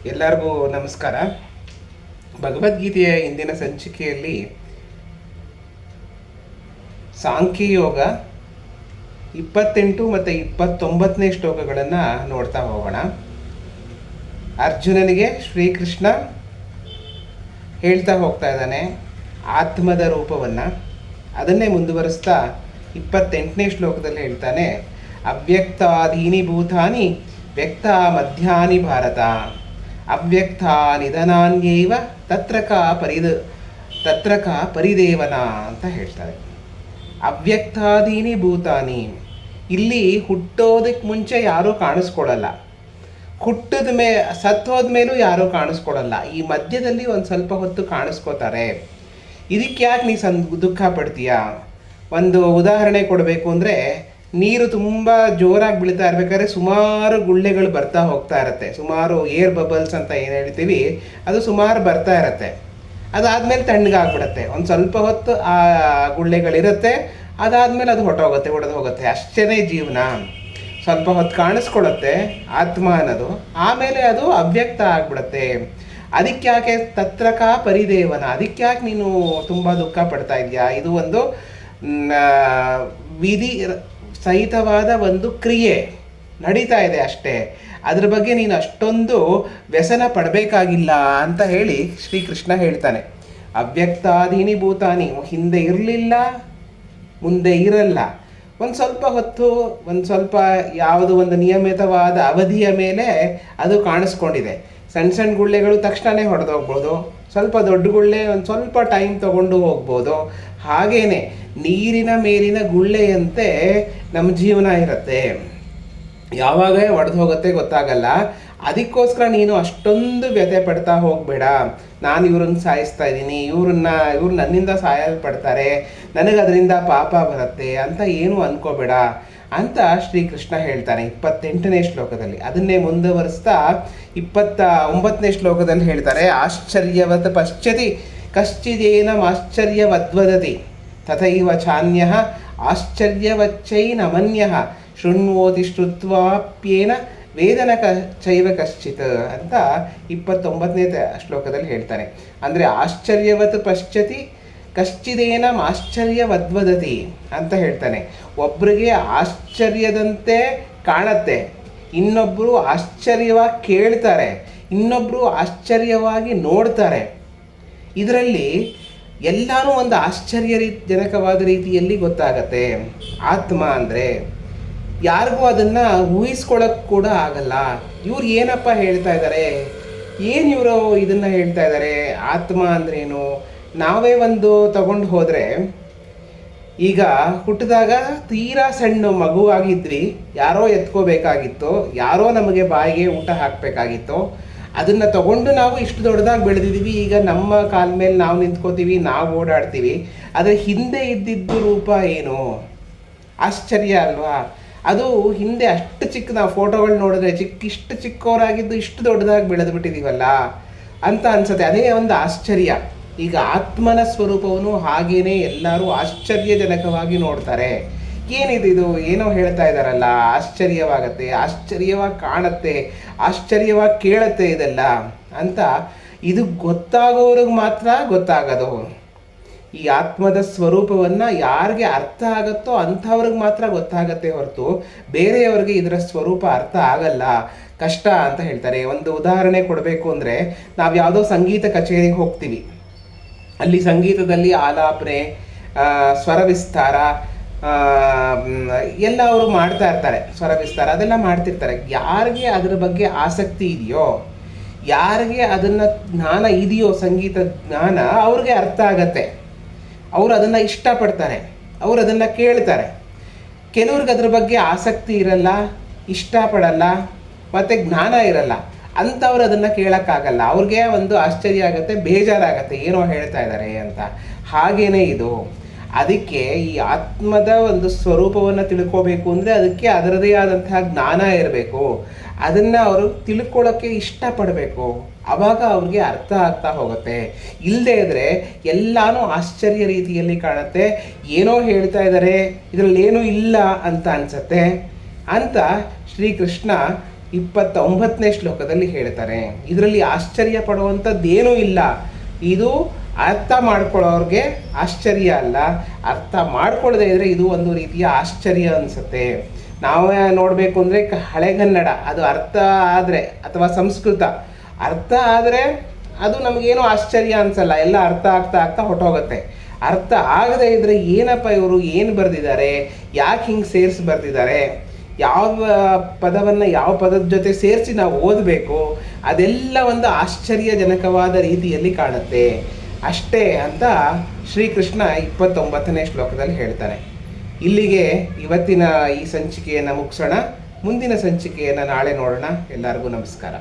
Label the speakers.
Speaker 1: ಎಲ್ಲರಿಗೂ ನಮಸ್ಕಾರ. ಭಗವದ್ಗೀತೆಯ ಇಂದಿನ ಸಂಚಿಕೆಯಲ್ಲಿ ಸಾಂಖ್ಯಯೋಗ 28 ಮತ್ತು 29ನೇ ಶ್ಲೋಕಗಳನ್ನು ನೋಡ್ತಾ ಹೋಗೋಣ. ಅರ್ಜುನನಿಗೆ ಶ್ರೀಕೃಷ್ಣ ಹೇಳ್ತಾ ಹೋಗ್ತಾ ಇದ್ದಾನೆ ಆತ್ಮದ ರೂಪವನ್ನು. ಅದನ್ನೇ ಮುಂದುವರಿಸ್ತಾ 28ನೇ ಶ್ಲೋಕದಲ್ಲಿ ಹೇಳ್ತಾನೆ, ಅವ್ಯಕ್ತಾದೀನಿ ಭೂತಾನಿ ವ್ಯಕ್ತ ಮಧ್ಯಾನಿ ಭಾರತ ಅವ್ಯಕ್ತ ನಿಧನಾನ್ಯೈವ ತತ್ರ ಕಾ ಪರಿದೇವನ ಅಂತ ಹೇಳ್ತಾರೆ. ಅವ್ಯಕ್ತಾದೀನಿ ಭೂತಾನಿ, ಇಲ್ಲಿ ಹುಟ್ಟೋದಕ್ಕೆ ಮುಂಚೆ ಯಾರೂ ಕಾಣಿಸ್ಕೊಳ್ಳಲ್ಲ, ಹುಟ್ಟಿದ ಸತ್ತೋದ ಮೇಲೂ ಯಾರೂ ಕಾಣಿಸ್ಕೊಳ್ಳಲ್ಲ, ಈ ಮಧ್ಯದಲ್ಲಿ ಒಂದು ಸ್ವಲ್ಪ ಹೊತ್ತು ಕಾಣಿಸ್ಕೋತಾರೆ. ಇದಕ್ಕೆ ಯಾಕೆ ನೀ ದುಃಖ ಪಡ್ತೀಯಾ? ಒಂದು ಉದಾಹರಣೆ ಕೊಡಬೇಕು ಅಂದರೆ, ನೀರು ತುಂಬ ಜೋರಾಗಿ ಬೀಳ್ತಾ ಇರಬೇಕಾದ್ರೆ ಸುಮಾರು ಗುಳ್ಳೆಗಳು ಬರ್ತಾ ಹೋಗ್ತಾ ಇರುತ್ತೆ. ಸುಮಾರು ಏರ್ ಬಬಲ್ಸ್ ಅಂತ ಏನು ಹೇಳ್ತೀವಿ, ಅದು ಸುಮಾರು ಬರ್ತಾ ಇರುತ್ತೆ. ಅದಾದಮೇಲೆ ತಣ್ಣಗಾಗ್ಬಿಡುತ್ತೆ. ಒಂದು ಸ್ವಲ್ಪ ಹೊತ್ತು ಆ ಗುಳ್ಳೆಗಳಿರುತ್ತೆ, ಅದಾದಮೇಲೆ ಅದು ಹೊಡೆದು ಹೋಗುತ್ತೆ. ಅಷ್ಟೇ ಜೀವನ. ಸ್ವಲ್ಪ ಹೊತ್ತು ಕಾಣಿಸ್ಕೊಳುತ್ತೆ ಆತ್ಮ ಅನ್ನೋದು, ಆಮೇಲೆ ಅದು ಅವ್ಯಕ್ತ ಆಗಿಬಿಡುತ್ತೆ. ಅದಕ್ಕ್ಯಾಕೆ ತತ್ರಕ ಪರಿದೇವನ, ಅದಕ್ಕ್ಯಾಕೆ ನೀನು ತುಂಬ ದುಃಖ ಪಡ್ತಾ ಇದೆಯಾ? ಇದು ಒಂದು ವಿಧಿ ಸಹಿತವಾದ ಒಂದು ಕ್ರಿಯೆ ನಡೀತಾ ಇದೆ ಅಷ್ಟೇ. ಅದ್ರ ಬಗ್ಗೆ ನೀನು ಅಷ್ಟೊಂದು ವ್ಯಸನ ಪಡಬೇಕಾಗಿಲ್ಲ ಅಂತ ಹೇಳಿ ಶ್ರೀಕೃಷ್ಣ ಹೇಳ್ತಾನೆ. ಅವ್ಯಕ್ತಾದೀನಿ ಭೂತಾನಿ, ಹಿಂದೆ ಇರಲಿಲ್ಲ, ಮುಂದೆ ಇರಲ್ಲ. ಒಂದು ಸ್ವಲ್ಪ ಹೊತ್ತು, ಒಂದು ಸ್ವಲ್ಪ ಯಾವುದು ಒಂದು ನಿಯಮಿತವಾದ ಅವಧಿಯ ಮೇಲೆ ಅದು ಕಾಣಿಸ್ಕೊಂಡಿದೆ. ಸಣ್ಣ ಸಣ್ಣ ಗುಳ್ಳೆಗಳು ತಕ್ಷಣವೇ ಹೊಡೆದೋಗ್ಬೋದು, ಸ್ವಲ್ಪ ದೊಡ್ಡ ಗುಳ್ಳೆ ಒಂದು ಸ್ವಲ್ಪ ಟೈಮ್ ತಗೊಂಡು ಹೋಗ್ಬೋದು. ಹಾಗೇನೆ ನೀರಿನ ಮೇಲಿನ ಗುಳ್ಳೆಯಂತೆ ನಮ್ಮ ಜೀವನ ಇರುತ್ತೆ, ಯಾವಾಗ ಒಡೆದು ಹೋಗುತ್ತೆ ಗೊತ್ತಾಗಲ್ಲ. ಅದಕ್ಕೋಸ್ಕರ ನೀನು ಅಷ್ಟೊಂದು ವ್ಯಥೆ ಪಡ್ತಾ ಹೋಗಬೇಡ. ನಾನು ಇವ್ರನ್ನ ಸಾಯಿಸ್ತಾ ಇದ್ದೀನಿ, ಇವ್ರು ನನ್ನಿಂದ ಸಾಯಲ್ಪಡ್ತಾರೆ, ನನಗದರಿಂದ ಪಾಪ ಬರುತ್ತೆ ಅಂತ ಏನೂ ಅನ್ಕೋಬೇಡ ಅಂತ ಶ್ರೀಕೃಷ್ಣ ಹೇಳ್ತಾನೆ 28ನೇ ಶ್ಲೋಕದಲ್ಲಿ. ಅದನ್ನೇ ಮುಂದುವರಿಸ್ತಾ 29ನೇ ಶ್ಲೋಕದಲ್ಲಿ ಹೇಳ್ತಾರೆ, ಆಶ್ಚರ್ಯವತ್ ಪಶ್ಯತಿ ಕಶ್ಚಿದೇನಂ ಆಶ್ಚರ್ಯವದ್ವದತಿ ತಥೈವ ಚಾನ್ಯಃ ಆಶ್ಚರ್ಯವಚ್ಚೈನಮನ್ಯಃ ಶೃಣ್ವೋತಿ ಶ್ರುತ್ವಾಪ್ಯೇನ ವೇದನ ಚೈವ ಕಶ್ಚಿತ್ ಅಂತ 29ನೇ ಶ್ಲೋಕದಲ್ಲಿ ಹೇಳ್ತಾನೆ. ಅಂದರೆ ಆಶ್ಚರ್ಯವತ್ ಪಶ್ಯತಿ ಕಶ್ಚಿದೇನಂ ಆಶ್ಚರ್ಯವದ್ವದತಿ ಅಂತ ಹೇಳ್ತಾನೆ. ಒಬ್ಬರಿಗೆ ಆಶ್ಚರ್ಯದಂತೆ ಕಾಣತ್ತೆ, ಇನ್ನೊಬ್ಬರು ಆಶ್ಚರ್ಯವಾಗಿ ಕೇಳ್ತಾರೆ, ಇನ್ನೊಬ್ಬರು ಆಶ್ಚರ್ಯವಾಗಿ ನೋಡ್ತಾರೆ. ಇದರಲ್ಲಿ ಎಲ್ಲನೂ ಒಂದು ಆಶ್ಚರ್ಯಜನಕವಾದ ರೀತಿಯಲ್ಲಿ ಗೊತ್ತಾಗತ್ತೆ. ಆತ್ಮ ಅಂದರೆ ಯಾರಿಗೂ ಅದನ್ನು ಊಹಿಸ್ಕೊಳ್ಳೋಕ್ಕೆ ಕೂಡ ಆಗಲ್ಲ. ಇವ್ರು ಏನಪ್ಪ ಹೇಳ್ತಾ ಇದ್ದಾರೆ, ಏನು ಇವರು ಇದನ್ನು ಹೇಳ್ತಾ ಇದ್ದಾರೆ, ಆತ್ಮ ಅಂದ್ರೇನು? ನಾವೇ ಒಂದು ತಗೊಂಡು ಹೋದರೆ, ಈಗ ಹುಟ್ಟಿದಾಗ ತೀರಾ ಸಣ್ಣ ಮಗುವಾಗಿದ್ವಿ, ಯಾರೋ ಎತ್ಕೋಬೇಕಾಗಿತ್ತು, ಯಾರೋ ನಮಗೆ ಬಾಯಿಗೆ ಊಟ ಹಾಕಬೇಕಾಗಿತ್ತು, ಅದನ್ನು ತಗೊಂಡು ನಾವು ಇಷ್ಟು ದೊಡ್ಡದಾಗಿ ಬೆಳೆದಿದ್ದೀವಿ. ಈಗ ನಮ್ಮ ಕಾಲ ಮೇಲೆ ನಾವು ನಿಂತ್ಕೋತೀವಿ, ನಾವು ಓಡಾಡ್ತೀವಿ. ಆದರೆ ಹಿಂದೆ ಇದ್ದಿದ್ದು ರೂಪ ಏನು? ಆಶ್ಚರ್ಯ ಅಲ್ವಾ? ಅದು ಹಿಂದೆ ಅಷ್ಟು ಚಿಕ್ಕ, ನಾವು ಫೋಟೋಗಳು ನೋಡಿದ್ರೆ ಇಷ್ಟು ಚಿಕ್ಕವರಾಗಿದ್ದು ಇಷ್ಟು ದೊಡ್ಡದಾಗಿ ಬೆಳೆದು ಬಿಟ್ಟಿದ್ದೀವಲ್ಲ ಅಂತ ಅನ್ಸುತ್ತೆ. ಅದೇ ಒಂದು ಆಶ್ಚರ್ಯ. ಈಗ ಆತ್ಮನ ಸ್ವರೂಪವನ್ನು ಹಾಗೇನೆ ಎಲ್ಲರೂ ಆಶ್ಚರ್ಯಜನಕವಾಗಿ ನೋಡ್ತಾರೆ. ಏನಿದು, ಏನೋ ಹೇಳ್ತಾ ಇದ್ದಾರಲ್ಲ, ಆಶ್ಚರ್ಯವಾಗತ್ತೆ, ಆಶ್ಚರ್ಯವಾಗಿ ಕಾಣುತ್ತೆ, ಆಶ್ಚರ್ಯವಾಗಿ ಕೇಳುತ್ತೆ ಇದೆಲ್ಲ ಅಂತ. ಇದು ಗೊತ್ತಾಗೋರಿಗೆ ಮಾತ್ರ ಗೊತ್ತಾಗೋದು. ಈ ಆತ್ಮದ ಸ್ವರೂಪವನ್ನು ಯಾರಿಗೆ ಅರ್ಥ ಆಗುತ್ತೋ ಅಂಥವ್ರಿಗೆ ಮಾತ್ರ ಗೊತ್ತಾಗತ್ತೆ ಹೊರತು ಬೇರೆಯವ್ರಿಗೆ ಇದರ ಸ್ವರೂಪ ಅರ್ಥ ಆಗಲ್ಲ, ಕಷ್ಟ ಅಂತ ಹೇಳ್ತಾರೆ. ಒಂದು ಉದಾಹರಣೆ ಕೊಡಬೇಕು ಅಂದರೆ, ನಾವು ಯಾವುದೋ ಸಂಗೀತ ಕಚೇರಿಗೆ ಹೋಗ್ತೀವಿ, ಅಲ್ಲಿ ಸಂಗೀತದಲ್ಲಿ ಆಲಾಪನೆ, ಸ್ವರ ವಿಸ್ತಾರ ಎಲ್ಲ ಅವರು ಮಾಡ್ತಾ ಇರ್ತಾರೆ. ಸ್ವರ ವಿಸ್ತಾರ ಅದೆಲ್ಲ ಮಾಡ್ತಿರ್ತಾರೆ. ಯಾರಿಗೆ ಅದರ ಬಗ್ಗೆ ಆಸಕ್ತಿ ಇದೆಯೋ, ಯಾರಿಗೆ ಅದನ್ನು ಜ್ಞಾನ ಇದೆಯೋ, ಸಂಗೀತ ಜ್ಞಾನ, ಅವ್ರಿಗೆ ಅರ್ಥ ಆಗತ್ತೆ, ಅವರು ಅದನ್ನು ಇಷ್ಟಪಡ್ತಾರೆ, ಅವರು ಅದನ್ನು ಕೇಳ್ತಾರೆ. ಕೆಲವ್ರಿಗೆ ಅದ್ರ ಬಗ್ಗೆ ಆಸಕ್ತಿ ಇರಲ್ಲ, ಇಷ್ಟಪಡಲ್ಲ, ಮತ್ತು ಜ್ಞಾನ ಇರಲ್ಲ, ಅಂಥವ್ರು ಅದನ್ನು ಕೇಳೋಕ್ಕಾಗಲ್ಲ. ಅವ್ರಿಗೆ ಒಂದು ಆಶ್ಚರ್ಯ ಆಗುತ್ತೆ, ಬೇಜಾರಾಗತ್ತೆ, ಏನೋ ಹೇಳ್ತಾ ಇದ್ದಾರೆ ಅಂತ. ಹಾಗೇನೇ ಇದು. ಅದಕ್ಕೆ ಈ ಆತ್ಮದ ಒಂದು ಸ್ವರೂಪವನ್ನು ತಿಳ್ಕೋಬೇಕು ಅಂದರೆ ಅದಕ್ಕೆ ಅದರದೇ ಆದಂತಹ ಜ್ಞಾನ ಇರಬೇಕು. ಅದನ್ನು ಅವರು ತಿಳ್ಕೊಳ್ಳೋಕ್ಕೆ ಇಷ್ಟಪಡಬೇಕು, ಆವಾಗ ಅವ್ರಿಗೆ ಅರ್ಥ ಆಗ್ತಾ ಹೋಗುತ್ತೆ. ಇಲ್ಲದೇ ಇದ್ದರೆ ಎಲ್ಲನೂ ಆಶ್ಚರ್ಯ ರೀತಿಯಲ್ಲಿ ಕಾಣುತ್ತೆ, ಏನೋ ಹೇಳ್ತಾ ಇದ್ದಾರೆ, ಇದರಲ್ಲೇನೂ ಇಲ್ಲ ಅಂತ ಅನಿಸುತ್ತೆ ಅಂತ ಶ್ರೀಕೃಷ್ಣ 29ನೇ ಶ್ಲೋಕದಲ್ಲಿ ಹೇಳ್ತಾರೆ. ಇದರಲ್ಲಿ ಆಶ್ಚರ್ಯ ಪಡುವಂಥದ್ದೇನೂ ಇಲ್ಲ. ಇದು ಅರ್ಥ ಮಾಡ್ಕೊಳ್ಳೋರಿಗೆ ಆಶ್ಚರ್ಯ ಅಲ್ಲ, ಅರ್ಥ ಮಾಡ್ಕೊಳ್ಳದೆ ಇದ್ದರೆ ಇದು ಒಂದು ರೀತಿಯ ಆಶ್ಚರ್ಯ ಅನಿಸುತ್ತೆ. ನಾವೇ ನೋಡಬೇಕು ಅಂದರೆ ಹಳೆಗನ್ನಡ ಅದು ಅರ್ಥ ಆದರೆ, ಅಥವಾ ಸಂಸ್ಕೃತ ಅರ್ಥ ಆದರೆ ಅದು ನಮಗೇನು ಆಶ್ಚರ್ಯ ಅನಿಸಲ್ಲ, ಎಲ್ಲ ಅರ್ಥ ಆಗ್ತಾ ಆಗ್ತಾ ಹೊಟ್ಟೋಗುತ್ತೆ. ಅರ್ಥ ಆಗದೇ ಇದ್ದರೆ ಏನಪ್ಪ ಇವರು ಏನು ಬರೆದಿದ್ದಾರೆ, ಯಾಕೆ ಹಿಂಗೆ ಸೇರಿಸಿ ಬರೆದಿದ್ದಾರೆ, ಯಾವ ಪದವನ್ನು ಯಾವ ಪದದ ಜೊತೆ ಸೇರಿಸಿ ನಾವು ಓದಬೇಕು, ಅದೆಲ್ಲ ಒಂದು ಆಶ್ಚರ್ಯಜನಕವಾದ ರೀತಿಯಲ್ಲಿ ಕಾಣುತ್ತೆ ಅಷ್ಟೇ ಅಂತ ಶ್ರೀಕೃಷ್ಣ 29ನೇ ಶ್ಲೋಕದಲ್ಲಿ ಹೇಳ್ತಾನೆ. ಇಲ್ಲಿಗೆ ಇವತ್ತಿನ ಈ ಸಂಚಿಕೆಯನ್ನು ಮುಗಿಸೋಣ. ಮುಂದಿನ ಸಂಚಿಕೆಯನ್ನು ನಾಳೆ ನೋಡೋಣ. ಎಲ್ಲರಿಗೂ ನಮಸ್ಕಾರ.